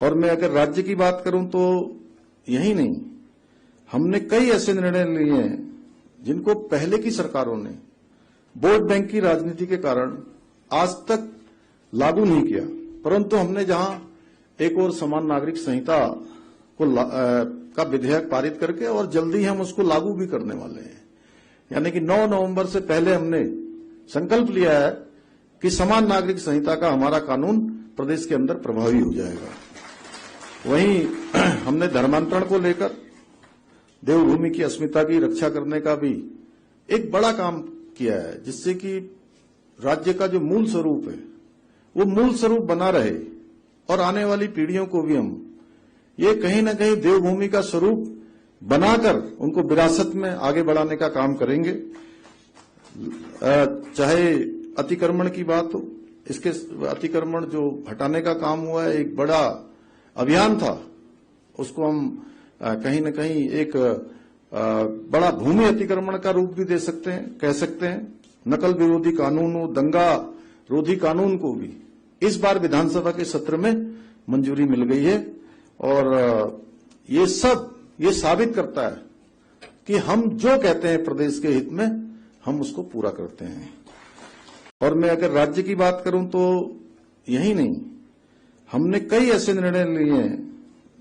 और मैं अगर राज्य की बात करूं तो यही नहीं, हमने कई ऐसे निर्णय लिए हैं जिनको पहले की सरकारों ने वोट बैंक की राजनीति के कारण आज तक लागू नहीं किया, परंतु हमने जहां एक और समान नागरिक संहिता को का विधेयक पारित करके और जल्दी हम उसको लागू भी करने वाले हैं। यानी कि 9 नवंबर से पहले हमने संकल्प लिया है कि समान नागरिक संहिता का हमारा कानून प्रदेश के अंदर प्रभावी हो जाएगा। वहीं हमने धर्मांतरण को लेकर देवभूमि की अस्मिता की रक्षा करने का भी एक बड़ा काम किया है, जिससे कि राज्य का जो मूल स्वरूप है वो मूल स्वरूप बना रहे और आने वाली पीढ़ियों को भी हम ये कहीं न कहीं देवभूमि का स्वरूप बनाकर उनको विरासत में आगे बढ़ाने का काम करेंगे। चाहे अतिक्रमण की बात हो, इसके अतिक्रमण जो हटाने का काम हुआ है, एक बड़ा अभियान था, उसको हम कहीं न कहीं एक बड़ा भूमि अतिक्रमण का रूप भी दे सकते हैं, कह सकते हैं। नकल विरोधी कानून हो, दंगा रोधी कानून को भी इस बार विधानसभा के सत्र में मंजूरी मिल गई है और ये सब ये साबित करता है कि हम जो कहते हैं प्रदेश के हित में हम उसको पूरा करते हैं। और मैं अगर राज्य की बात करूं तो यही नहीं, हमने कई ऐसे निर्णय लिए हैं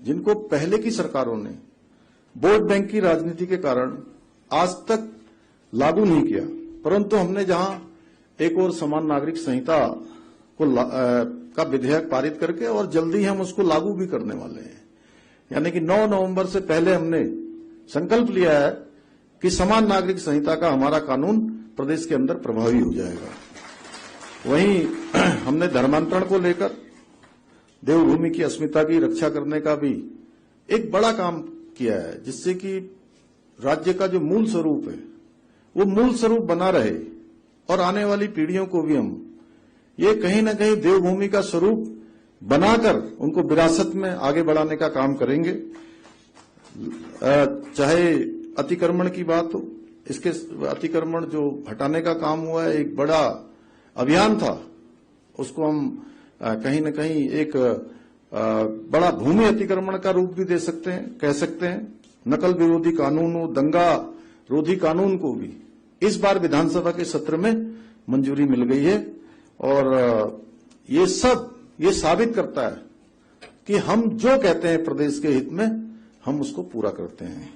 जिनको पहले की सरकारों ने वोट बैंक की राजनीति के कारण आज तक लागू नहीं किया, परंतु हमने जहां एक और समान नागरिक संहिता को का विधेयक पारित करके और जल्दी हम उसको लागू भी करने वाले हैं। यानी कि 9 नवंबर से पहले हमने संकल्प लिया है कि समान नागरिक संहिता का हमारा कानून प्रदेश के अंदर प्रभावी हो जाएगा। वहीं हमने धर्मांतरण को लेकर देवभूमि की अस्मिता की रक्षा करने का भी एक बड़ा काम किया है, जिससे कि राज्य का जो मूल स्वरूप है वो मूल स्वरूप बना रहे और आने वाली पीढ़ियों को भी हम ये कहीं न कहीं देवभूमि का स्वरूप बनाकर उनको विरासत में आगे बढ़ाने का काम करेंगे। चाहे अतिक्रमण की बात हो, इसके अतिक्रमण जो हटाने का काम हुआ है, एक बड़ा अभियान था, उसको हम कहीं न कहीं एक बड़ा भूमि अतिक्रमण का रूप भी दे सकते हैं, कह सकते हैं। नकल विरोधी कानून हो, दंगा रोधी कानून को भी इस बार विधानसभा के सत्र में मंजूरी मिल गई है और ये सब ये साबित करता है कि हम जो कहते हैं प्रदेश के हित में हम उसको पूरा करते हैं।